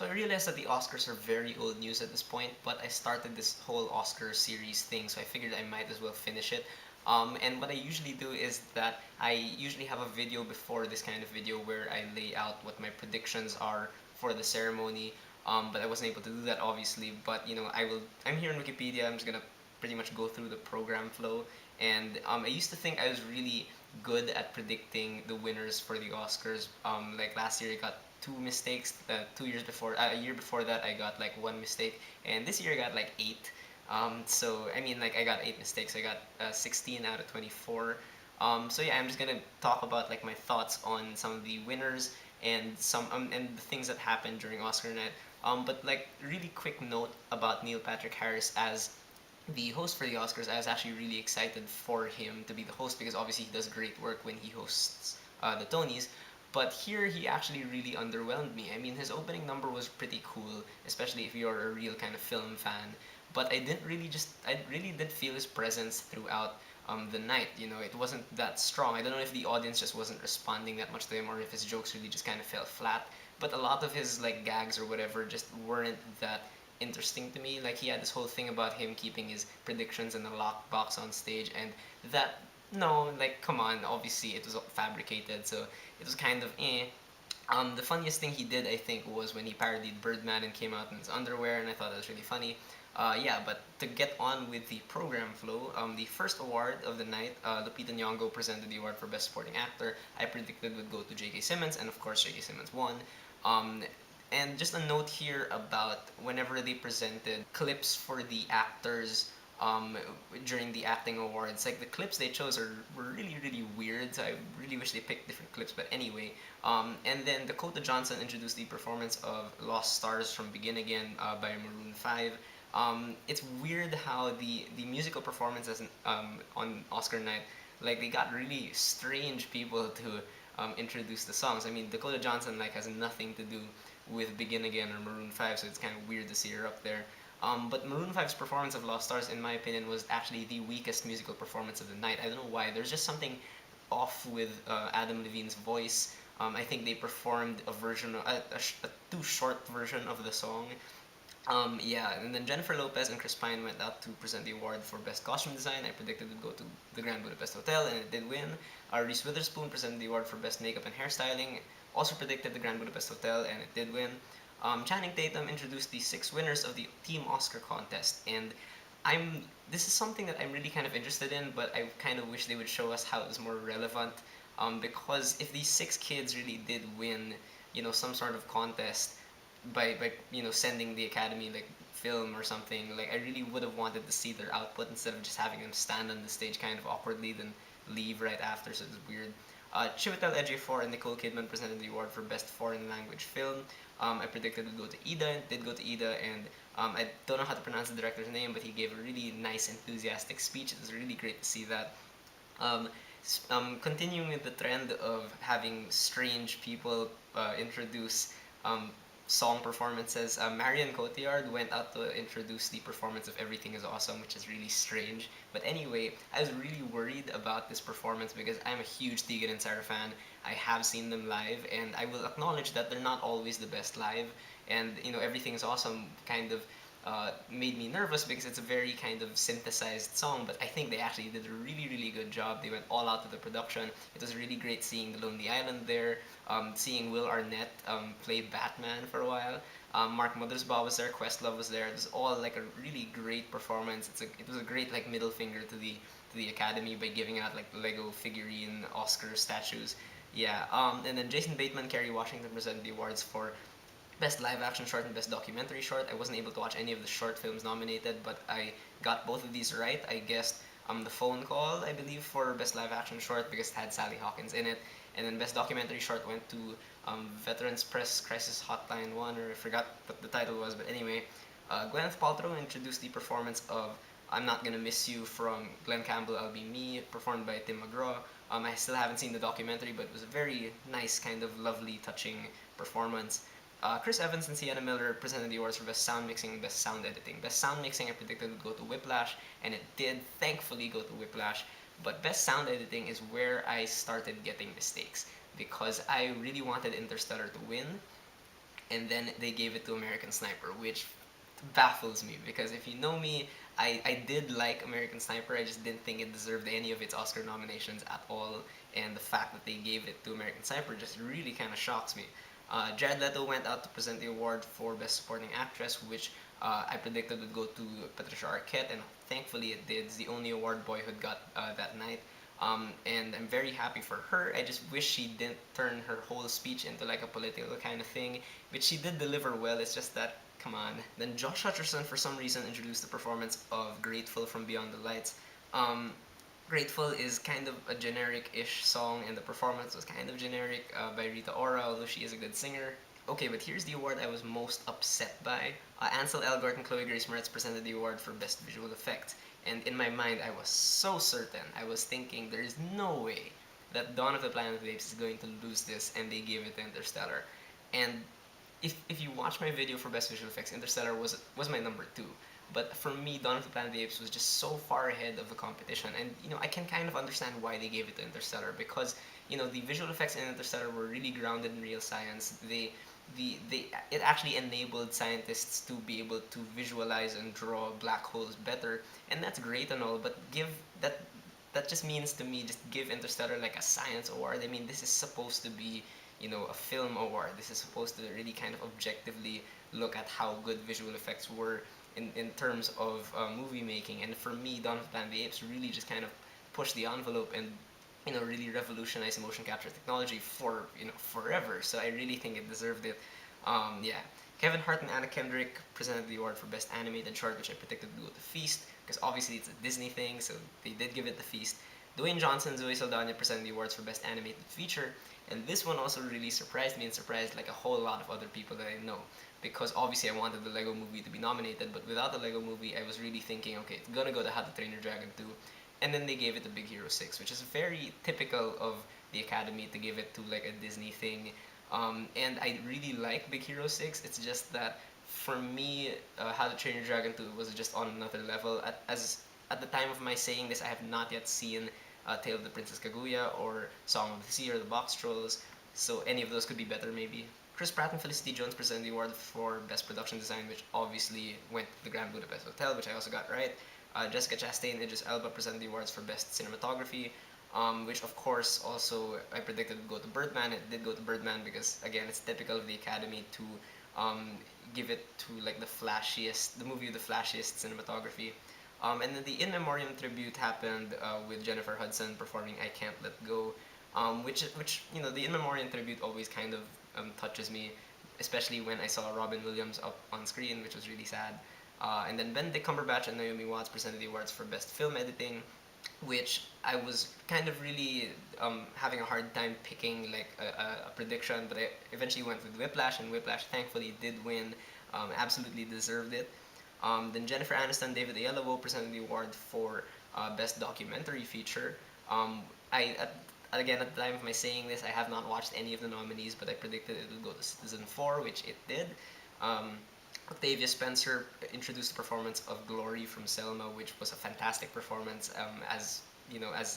So I realized that the Oscars are very old news at this point, but I started this whole Oscar series thing, so I figured I might as well finish it. And what I usually do is that I usually have a video before this kind of video where I lay out what my predictions are for the ceremony. But I wasn't able to do that obviously. But I will. I'm here on Wikipedia. I'm just gonna pretty much go through the program flow. And I used to think I was really good at predicting the winners for the Oscars. Like last year, I got two mistakes. 2 years before, a year before that, I got like one mistake, and this year I got like eight. So I mean, like I got eight mistakes. I got 16 out of 24. So yeah, I'm just gonna talk about like my thoughts on some of the winners and some and the things that happened during Oscar night. But like really quick note about Neil Patrick Harris as the host for the Oscars. I was actually really excited for him to be the host because obviously he does great work when he hosts the Tonys. But here he actually really underwhelmed me. I mean, his opening number was pretty cool, especially if you're a real kind of film fan. But I really did feel his presence throughout the night. It wasn't that strong. I don't know if the audience just wasn't responding that much to him or if his jokes really just kind of fell flat. But a lot of his like gags or whatever just weren't that interesting to me. Like he had this whole thing about him keeping his predictions in a lockbox on stage, and that no, like come on, obviously it was fabricated, so it was kind of eh. The funniest thing he did, I think, was when he parodied Birdman and came out in his underwear, and I thought that was really funny. Yeah, but to get on with the program flow, the first award of the night, Lupita Nyong'o presented the award for Best Supporting Actor. I predicted would go to J.K. Simmons, and of course J.K. Simmons won. Um, and just a note here about whenever they presented clips for the actors um, during the acting awards, like the clips they chose were really, really weird. So I really wish they picked different clips. But anyway, and then Dakota Johnson introduced the performance of Lost Stars from Begin Again by Maroon 5. It's weird how the musical performances on Oscar night, like they got really strange people to introduce the songs. I mean, Dakota Johnson like has nothing to do with Begin Again or Maroon 5, so it's kind of weird to see her up there. But Maroon 5's performance of Lost Stars, in my opinion, was actually the weakest musical performance of the night. I don't know why. There's just something off with Adam Levine's voice. I think they performed a version, a too short version of the song. Yeah, and then Jennifer Lopez and Chris Pine went out to present the award for Best Costume Design. I predicted it would go to the Grand Budapest Hotel, and it did win. Reese Witherspoon presented the award for Best Makeup and Hairstyling. Also predicted the Grand Budapest Hotel, and it did win. Channing Tatum introduced the six winners of the Team Oscar contest, and I'm this is something that I'm really kind of interested in, but I kind of wish they would show us how it was more relevant. Because if these six kids really did win, some sort of contest, by sending the academy like film or something, like I really would have wanted to see their output instead of just having them stand on the stage kind of awkwardly then leave right after, so it's weird. Chiwetel Ejiofor and Nicole Kidman presented the award for Best Foreign Language Film. I predicted it would go to Ida, it did go to Ida, and I don't know how to pronounce the director's name, but he gave a really nice, enthusiastic speech. It was really great to see that. Um, Continuing with the trend of having strange people introduce song performances. Marion Cotillard went out to introduce the performance of Everything is Awesome, which is really strange. But anyway, I was really worried about this performance because I'm a huge Tegan and Sarah fan. I have seen them live, and I will acknowledge that they're not always the best live. And Everything is Awesome kind of made me nervous because it's a very kind of synthesized song, but I think they actually did a really, really good job. They went all out to the production. It was really great seeing The Lonely Island there, seeing Will Arnett play Batman for a while. Mark Mothersbaugh was there, Questlove was there. It was all like a really great performance. It was a great like middle finger to the Academy by giving out like Lego figurine Oscar statues. Yeah, and then Jason Bateman, Kerry Washington presented the awards for Best Live Action Short and Best Documentary Short. I wasn't able to watch any of the short films nominated, but I got both of these right. I guessed The Phone Call, I believe, for Best Live Action Short because it had Sally Hawkins in it. And then Best Documentary Short went to Veterans Press Crisis Hotline 1, or I forgot what the title was, but anyway. Gwyneth Paltrow introduced the performance of I'm Not Gonna Miss You from Glenn Campbell, I'll Be Me, performed by Tim McGraw. I still haven't seen the documentary, but it was a very nice, kind of lovely, touching performance. Chris Evans and Sienna Miller presented the awards for Best Sound Mixing and Best Sound Editing. Best Sound Mixing I predicted would go to Whiplash, and it did thankfully go to Whiplash. But Best Sound Editing is where I started getting mistakes because I really wanted Interstellar to win, and then they gave it to American Sniper, which baffles me because if you know me, I did like American Sniper. I just didn't think it deserved any of its Oscar nominations at all, and the fact that they gave it to American Sniper just really kind of shocks me. Jared Leto went out to present the award for Best Supporting Actress, which I predicted would go to Patricia Arquette, and thankfully it did. It's the only award Boyhood got that night. And I'm very happy for her. I just wish she didn't turn her whole speech into like a political kind of thing, which she did deliver well. It's just that, come on. Then Josh Hutcherson, for some reason, introduced the performance of Grateful from Beyond the Lights. Um, Grateful is kind of a generic-ish song, and the performance was kind of generic by Rita Ora, although she is a good singer. Okay, but here's the award I was most upset by. Ansel Elgort and Chloe Grace Moretz presented the award for Best Visual Effect. And in my mind, I was so certain. I was thinking, there is no way that Dawn of the Planet of the Apes is going to lose this, and they gave it to Interstellar. And if you watch my video for Best Visual Effects, Interstellar was my number two. But for me, Dawn of the Planet of the Apes was just so far ahead of the competition, and I can kind of understand why they gave it to Interstellar because the visual effects in Interstellar were really grounded in real science. It actually enabled scientists to be able to visualize and draw black holes better, and that's great and all. But give that that just means to me, just give Interstellar like a science award. I mean, this is supposed to be a film award. This is supposed to really kind of objectively look at how good visual effects were in terms of movie making. And for me, Dawn of the Planet of the Apes really just kind of pushed the envelope and really revolutionized motion capture technology for forever. So I really think it deserved it. Yeah. Kevin Hart and Anna Kendrick presented the award for Best Animated Short, which I predicted would go to Feast, because obviously it's a Disney thing, so they did give it the Feast. Dwayne Johnson and Zoe Saldana presented the awards for Best Animated Feature, and this one also really surprised me and surprised like a whole lot of other people that I know. Because obviously I wanted the Lego Movie to be nominated, but without the Lego Movie, I was really thinking, okay, it's gonna go to How to Train Your Dragon 2, and then they gave it to Big Hero 6, which is very typical of the Academy to give it to like a Disney thing. And I really like Big Hero 6. It's just that for me, How to Train Your Dragon 2 was just on another level. At the time of my saying this, I have not yet seen Tale of the Princess Kaguya or Song of the Sea or The Box Trolls, so any of those could be better maybe. Chris Pratt and Felicity Jones presented the award for Best Production Design, which obviously went to the Grand Budapest Hotel, which I also got right. Jessica Chastain and Idris Elba presented the awards for Best Cinematography, which of course also I predicted would go to Birdman. It did go to Birdman because again it's typical of the Academy to give it to like the movie with the flashiest cinematography. And then the In Memoriam tribute happened with Jennifer Hudson performing "I Can't Let Go," which the In Memoriam tribute always kind of touches me, especially when I saw Robin Williams up on screen, which was really sad. And then Benedict Cumberbatch and Naomi Watts presented the awards for Best Film Editing, which I was kind of really having a hard time picking like a prediction, but I eventually went with Whiplash, and Whiplash thankfully did win, absolutely deserved it. Then Jennifer Aniston and David Oyelowo presented the award for Best Documentary Feature. I again at the time of my saying this, I have not watched any of the nominees, but I predicted it would go to Citizen 4, which it did. Um, Octavia Spencer introduced the performance of Glory from Selma, which was a fantastic performance, as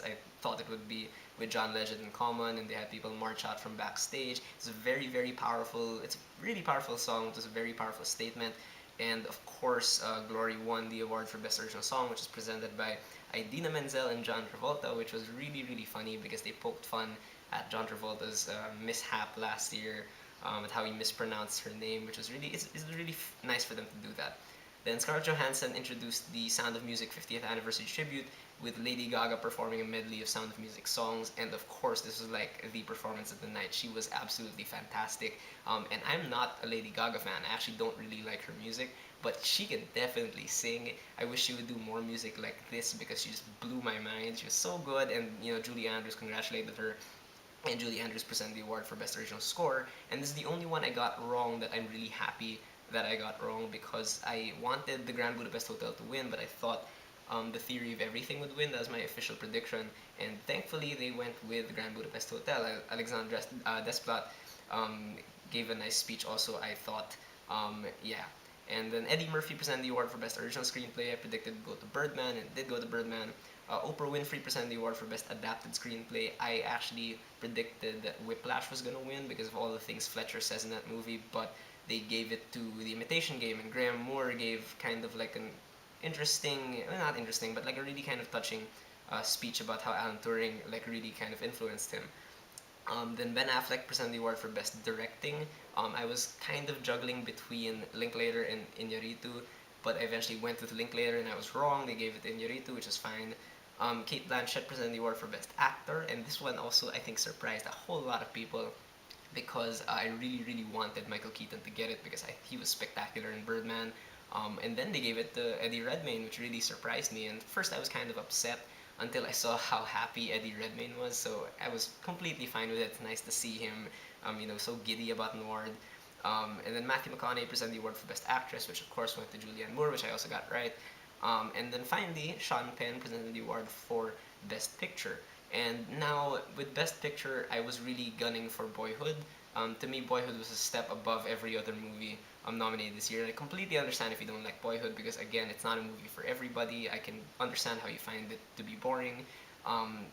I thought it would be, with John Legend in common, and they had people march out from backstage. It's a very, very powerful. It's a really powerful song. It was a very powerful statement, and of course, Glory won the award for Best Original Song, which was presented by Idina Menzel and John Travolta, which was really, really funny because they poked fun at John Travolta's mishap last year, at how he mispronounced her name, which was it's really nice for them to do that. Then Scarlett Johansson introduced the Sound of Music 50th Anniversary Tribute with Lady Gaga performing a medley of Sound of Music songs, and of course this was like the performance of the night. She was absolutely fantastic, and I'm not a Lady Gaga fan. I actually don't really like her music, but she can definitely sing. I wish she would do more music like this because she just blew my mind. She was so good, and Julie Andrews congratulated her, and Julie Andrews presented the award for Best Original Score. And this is the only one I got wrong that I'm really happy that I got wrong, because I wanted the Grand Budapest Hotel to win, but I thought the Theory of Everything would win. That was my official prediction, and thankfully they went with the Grand Budapest Hotel. Alexandre Desplat gave a nice speech also, I thought. Yeah. And then Eddie Murphy presented the award for Best Original Screenplay. I predicted it would go to Birdman, and it did go to Birdman. Oprah Winfrey presented the award for Best Adapted Screenplay. I actually predicted that Whiplash was going to win because of all the things Fletcher says in that movie, but they gave it to The Imitation Game, and Graham Moore gave kind of like an interesting, well, not interesting, but like a really kind of touching speech about how Alan Turing like really kind of influenced him. Then Ben Affleck presented the award for Best Directing. I was kind of juggling between Linklater and Iñárritu, but I eventually went with Linklater and I was wrong. They gave it to Iñárritu, which is fine. Kate Blanchett presented the award for Best Actor, and this one also I think surprised a whole lot of people because I really, really wanted Michael Keaton to get it because he was spectacular in Birdman. And then they gave it to Eddie Redmayne, which really surprised me. And first I was kind of upset until I saw how happy Eddie Redmayne was. So I was completely fine with it. It's nice to see him, so giddy about an award. And then Matthew McConaughey presented the award for Best Actress, which of course went to Julianne Moore, which I also got right. And then finally, Sean Penn presented the award for Best Picture. And now, with Best Picture, I was really gunning for Boyhood. To me, Boyhood was a step above every other movie nominated this year. And I completely understand if you don't like Boyhood because, again, it's not a movie for everybody. I can understand how you find it to be boring.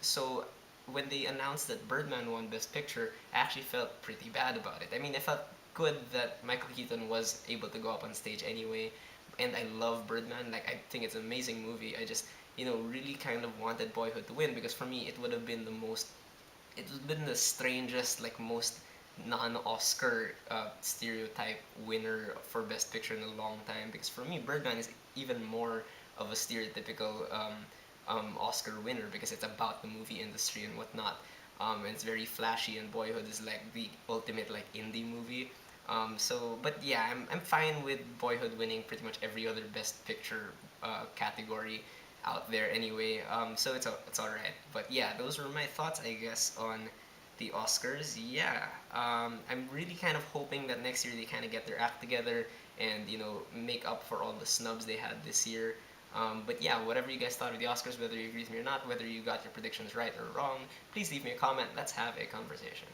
So, when they announced that Birdman won Best Picture, I actually felt pretty bad about it. I mean, I felt good that Michael Keaton was able to go up on stage anyway, and I love Birdman. Like, I think it's an amazing movie. I just, really kind of wanted Boyhood to win because for me, it would have been it would have been the strangest, like, most non-Oscar stereotype winner for Best Picture in a long time. Because for me, Birdman is even more of a stereotypical Oscar winner because it's about the movie industry and whatnot. And it's very flashy, and Boyhood is like the ultimate like indie movie. But yeah, I'm fine with Boyhood winning pretty much every other Best Picture category out there anyway. So it's all right. But yeah, those were my thoughts, I guess, on the Oscars. Yeah, I'm really kind of hoping that next year they kind of get their act together and make up for all the snubs they had this year. But yeah, whatever you guys thought of the Oscars, whether you agree with me or not, whether you got your predictions right or wrong, please leave me a comment. Let's have a conversation.